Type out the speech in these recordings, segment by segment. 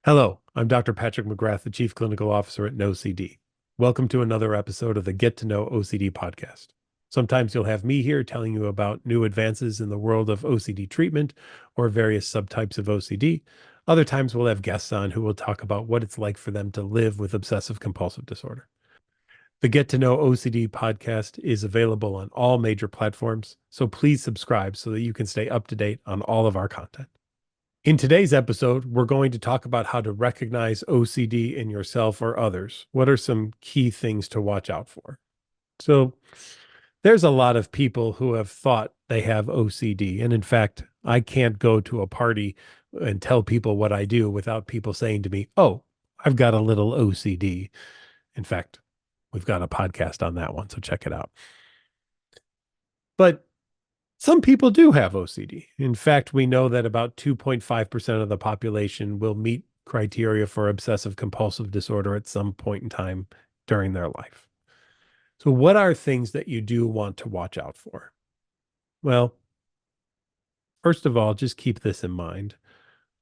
Hello, I'm Dr. Patrick McGrath, the Chief Clinical Officer at NoCD. Welcome to another episode of the Get to Know OCD podcast. Sometimes you'll have me here telling you about new advances in the world of OCD treatment or various subtypes of OCD. Other times we'll have guests on who will talk about what it's like for them to live with obsessive compulsive disorder. The Get to Know OCD podcast is available on all major platforms, so please subscribe so that you can stay up to date on all of our content. In today's episode, we're going to talk about how to recognize OCD in yourself or others. What are some key things to watch out for? So, there's a lot of people who have thought they have OCD. And in fact, I can't go to a party and tell people what I do without people saying to me, "Oh, I've got a little OCD." In fact, we've got a podcast on that one, so check it out. But some people do have OCD. In fact, we know that about 2.5% of the population will meet criteria for obsessive compulsive disorder at some point in time during their life. So, what are things that you do want to watch out for? Well, first of all, just keep this in mind.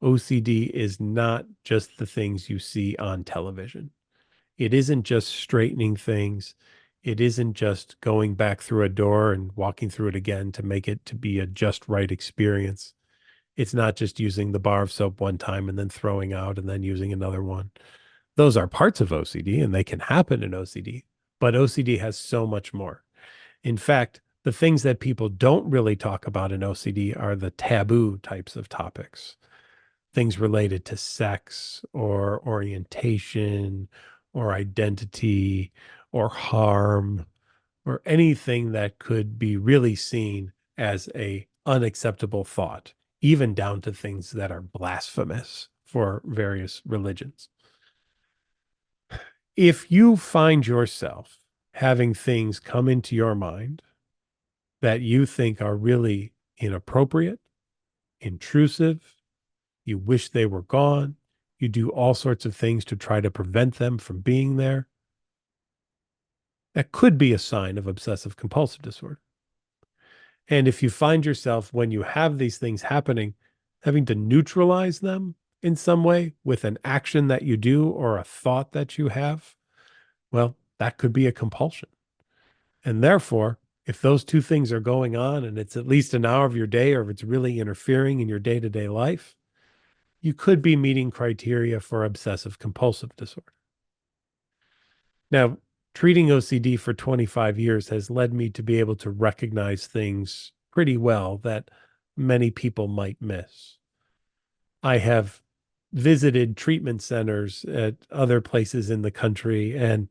OCD is not just the things you see on television. It isn't just straightening things. It isn't just going back through a door and walking through it again to make it to be a just right experience. It's not just using the bar of soap one time and then throwing out and then using another one. Those are parts of OCD and they can happen in OCD, but OCD has so much more. In fact, the things that people don't really talk about in OCD are the taboo types of topics, things related to sex or orientation or identity or harm or anything that could be really seen as a unacceptable thought, even down to things that are blasphemous for various religions. If you find yourself having things come into your mind that you think are really inappropriate, intrusive, you wish they were gone, you do all sorts of things to try to prevent them from being there, that could be a sign of obsessive compulsive disorder. And if you find yourself, when you have these things happening, having to neutralize them in some way with an action that you do or a thought that you have, well, that could be a compulsion. And therefore, if those two things are going on and it's at least an hour of your day, or if it's really interfering in your day to day life, you could be meeting criteria for obsessive compulsive disorder. Now, treating OCD for 25 years has led me to be able to recognize things pretty well that many people might miss. I have visited treatment centers at other places in the country and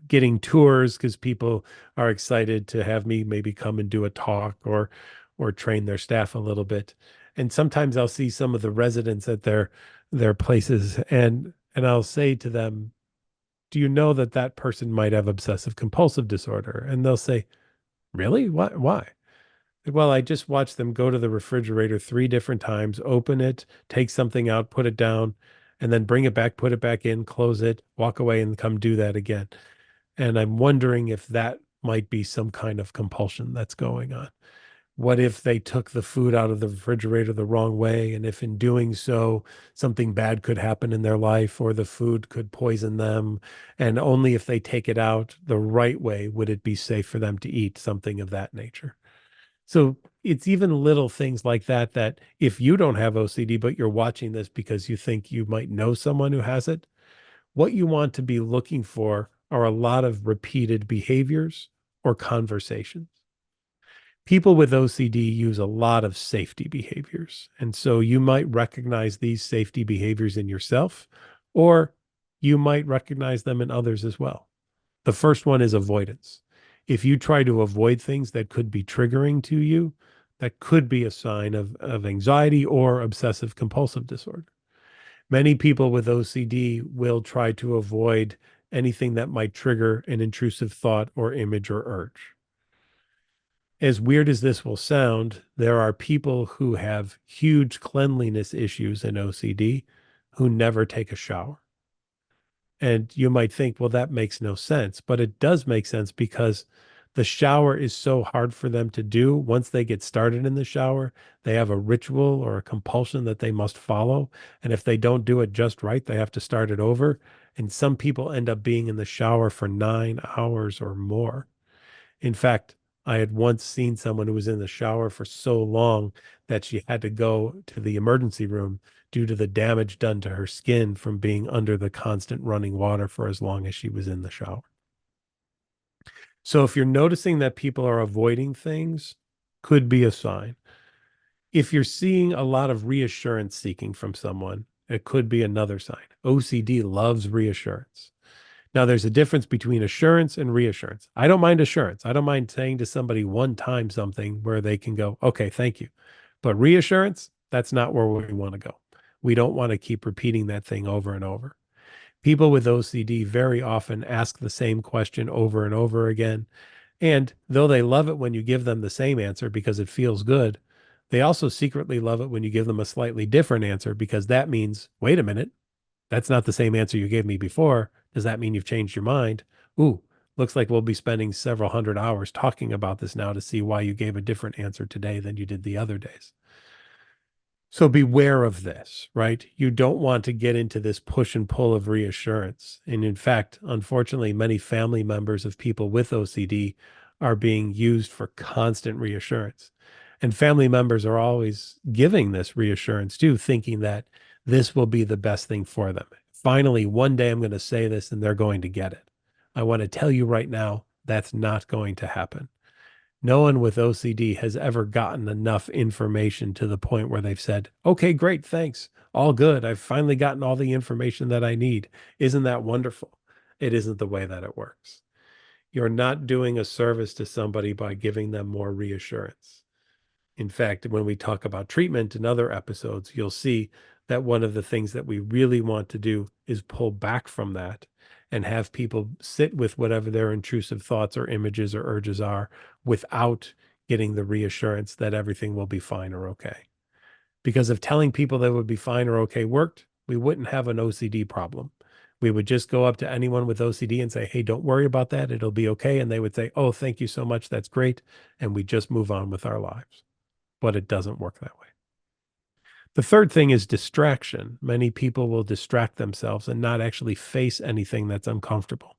getting tours because people are excited to have me maybe come and do a talk or train their staff a little bit. And sometimes I'll see some of the residents at their places and I'll say to them, "Do you know that that person might have obsessive compulsive disorder?" And they'll say, "Really? Why?" "Well, I just watched them go to the refrigerator 3 different times, open it, take something out, put it down, and then bring it back, put it back in, close it, walk away, and come do that again." And I'm wondering if that might be some kind of compulsion that's going on. What if they took the food out of the refrigerator the wrong way? And if in doing so, something bad could happen in their life or the food could poison them? And only if they take it out the right way would it be safe for them to eat, something of that nature. So it's even little things like that, that if you don't have OCD, but you're watching this because you think you might know someone who has it, what you want to be looking for are a lot of repeated behaviors or conversations. People with OCD use a lot of safety behaviors. And so you might recognize these safety behaviors in yourself, or you might recognize them in others as well. The first one is avoidance. If you try to avoid things that could be triggering to you, that could be a sign of anxiety or obsessive compulsive disorder. Many people with OCD will try to avoid anything that might trigger an intrusive thought or image or urge. As weird as this will sound, there are people who have huge cleanliness issues in OCD who never take a shower. And you might think, well, that makes no sense, but it does make sense because The shower is so hard for them to do. Once they get started in the shower, they have a ritual or a compulsion that they must follow. And if they don't do it just right, they have to start it over. And some people end up being in the shower for 9 hours or more. In fact, I had once seen someone who was in the shower for so long that she had to go to the emergency room due to the damage done to her skin from being under the constant running water for as long as she was in the shower. So if you're noticing that people are avoiding things, could be a sign. If you're seeing a lot of reassurance seeking from someone, it could be another sign. OCD loves reassurance. Now, there's a difference between assurance and reassurance. I don't mind assurance. I don't mind saying to somebody one time something where they can go, okay, thank you. But reassurance, that's not where we want to go. We don't want to keep repeating that thing over and over. People with OCD very often ask the same question over and over again. And though they love it when you give them the same answer because it feels good, they also secretly love it when you give them a slightly different answer because that means, wait a minute, that's not the same answer you gave me before. Does that mean you've changed your mind? Ooh, looks like we'll be spending several hundred hours talking about this now to see why you gave a different answer today than you did the other days. So beware of this, right? You don't want to get into this push and pull of reassurance. And in fact, unfortunately, many family members of people with OCD are being used for constant reassurance. And family members are always giving this reassurance too, thinking that this will be the best thing for them. Finally, one day I'm going to say this and they're going to get it. I want to tell you right now, that's not going to happen. No one with OCD has ever gotten enough information to the point where they've said, okay, great, thanks. All good. I've finally gotten all the information that I need. Isn't that wonderful? It isn't the way that it works. You're not doing a service to somebody by giving them more reassurance. In fact, when we talk about treatment in other episodes, you'll see that one of the things that we really want to do is pull back from that and have people sit with whatever their intrusive thoughts or images or urges are without getting the reassurance that everything will be fine or okay. Because if telling people they would be fine or okay worked, we wouldn't have an OCD problem. We would just go up to anyone with OCD and say, hey, don't worry about that. It'll be okay. And they would say, oh, thank you so much. That's great. And we just move on with our lives. But it doesn't work that way. The third thing is distraction. Many people will distract themselves and not actually face anything that's uncomfortable.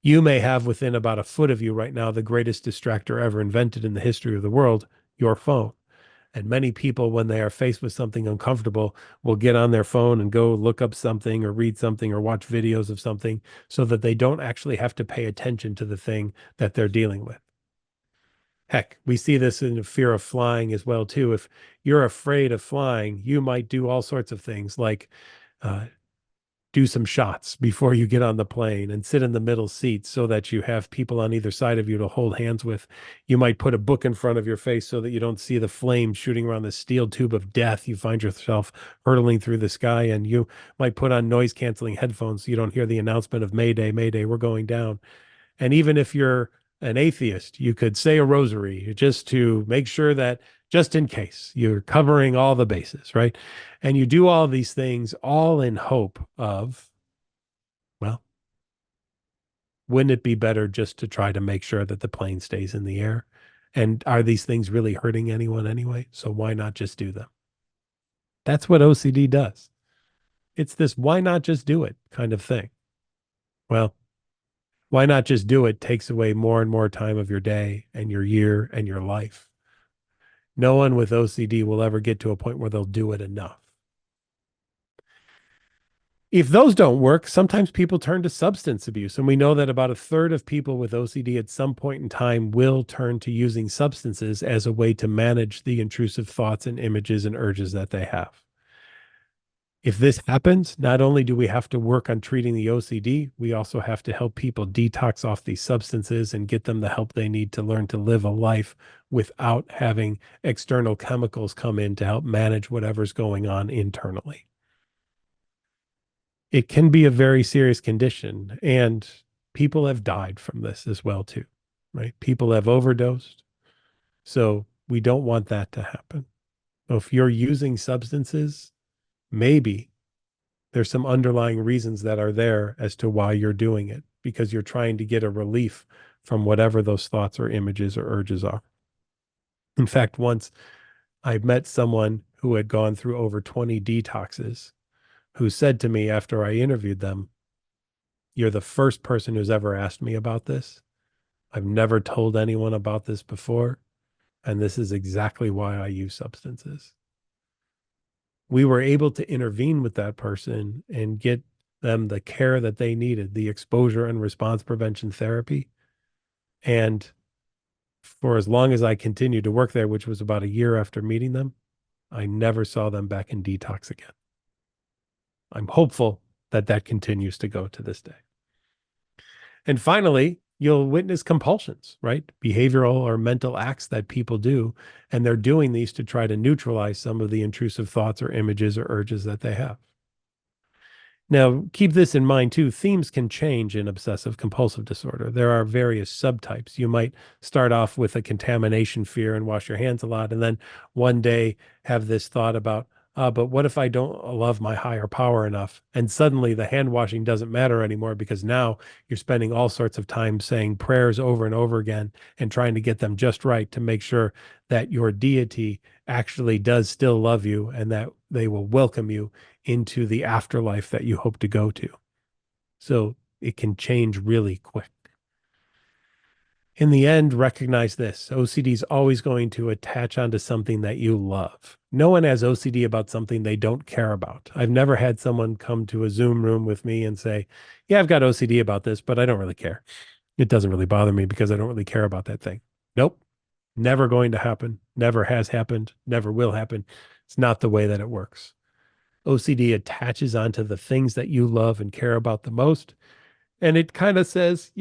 You may have within about a foot of you right now the greatest distractor ever invented in the history of the world, your phone. And many people, when they are faced with something uncomfortable, will get on their phone and go look up something or read something or watch videos of something so that they don't actually have to pay attention to the thing that they're dealing with. Heck, we see this in the fear of flying as well too. If you're afraid of flying, you might do all sorts of things like uh, do some shots before you get on the plane and sit in the middle seat so that you have people on either side of you to hold hands with. You might put a book in front of your face so that you don't see the flames shooting around the steel tube of death. You find yourself hurtling through the sky, and you might put on noise canceling headphones so you don't hear the announcement of Mayday, Mayday, we're going down. And even if you're an atheist, you could say a rosary just to make sure that just in case you're covering all the bases, right? And you do all these things all in hope of, well, wouldn't it be better just to try to make sure that the plane stays in the air? And are these things really hurting anyone anyway? So why not just do them? That's what OCD does. It's this why not just do it kind of thing. Well, why not just do it takes away more and more time of your day and your year and your life. No one with OCD will ever get to a point where they'll do it enough. If those don't work, sometimes people turn to substance abuse. And we know that about a third of people with OCD at some point in time will turn to using substances as a way to manage the intrusive thoughts and images and urges that they have. If this happens, not only do we have to work on treating the OCD, we also have to help people detox off these substances and get them the help they need to learn to live a life without having external chemicals come in to help manage whatever's going on internally. It can be a very serious condition, and people have died from this as well too, right? People have overdosed. So we don't want that to happen. So if you're using substances, maybe there's some underlying reasons that are there as to why you're doing it because you're trying to get a relief from whatever those thoughts or images or urges are. In fact, once I met someone who had gone through over 20 detoxes who said to me after I interviewed them, "You're the first person who's ever asked me about this. I've never told anyone about this before, and this is exactly why I use substances." We were able to intervene with that person and get them the care that they needed, the exposure and response prevention therapy. And for as long as I continued to work there, which was about a year after meeting them, I never saw them back in detox again. I'm hopeful that that continues to go to this day. And finally, you'll witness compulsions, right? Behavioral or mental acts that people do. And they're doing these to try to neutralize some of the intrusive thoughts or images or urges that they have. Now, keep this in mind too. Themes can change in obsessive compulsive disorder. There are various subtypes. You might start off with a contamination fear and wash your hands a lot, and then one day have this thought about, but what if I don't love my higher power enough? And suddenly the hand washing doesn't matter anymore because now you're spending all sorts of time saying prayers over and over again and trying to get them just right to make sure that your deity actually does still love you and that they will welcome you into the afterlife that you hope to go to. So it can change really quick. In the end, recognize this. OCD is always going to attach onto something that you love. No one has OCD about something they don't care about. I've never had someone come to a Zoom room with me and say, "Yeah, I've got OCD about this, but I don't really care. It doesn't really bother me because I don't really care about that thing." Nope. Never going to happen. Never has happened. Never will happen. It's not the way that it works. OCD attaches onto the things that you love and care about the most. And it kind of says,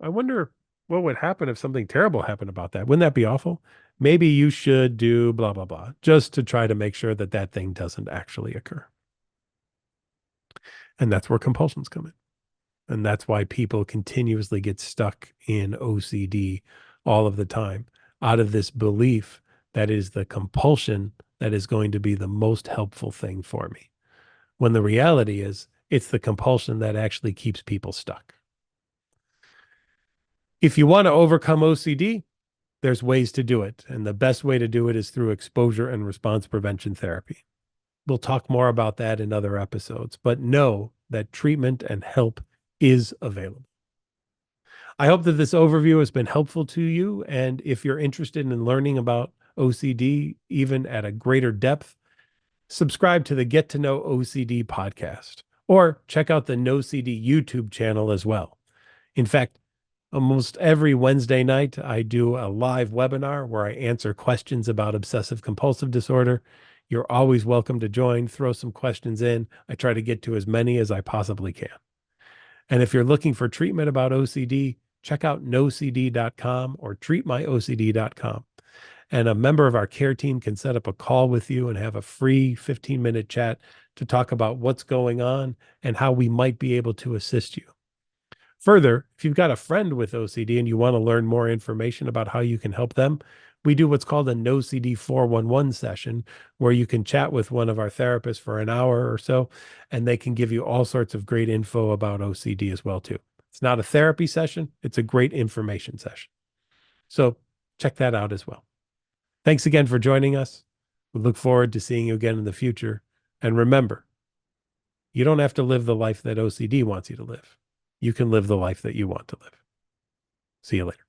I wonder what would happen if something terrible happened about that. Wouldn't that be awful? Maybe you should do blah, blah, blah, just to try to make sure that that thing doesn't actually occur. And that's where compulsions come in. And that's why people continuously get stuck in OCD all of the time out of this belief that is the compulsion that is going to be the most helpful thing for me. When the reality is, it's the compulsion that actually keeps people stuck. If you want to overcome OCD, there's ways to do it. And the best way to do it is through exposure and response prevention therapy. We'll talk more about that in other episodes, but know that treatment and help is available. I hope that this overview has been helpful to you. And if you're interested in learning about OCD, even at a greater depth, subscribe to the Get to Know OCD podcast or check out the No CD YouTube channel as well. In fact, almost every Wednesday night, I do a live webinar where I answer questions about obsessive compulsive disorder. You're always welcome to join, throw some questions in. I try to get to as many as I possibly can. And if you're looking for treatment about OCD, check out nocd.com or treatmyocd.com. And a member of our care team can set up a call with you and have a free 15-minute chat to talk about what's going on and how we might be able to assist you. Further, if you've got a friend with OCD and you want to learn more information about how you can help them, we do what's called a NoCD 411 session where you can chat with one of our therapists for an hour or so, and they can give you all sorts of great info about OCD as well, too. It's not a therapy session. It's a great information session. So check that out as well. Thanks again for joining us. We look forward to seeing you again in the future. And remember, you don't have to live the life that OCD wants you to live. You can live the life that you want to live. See you later.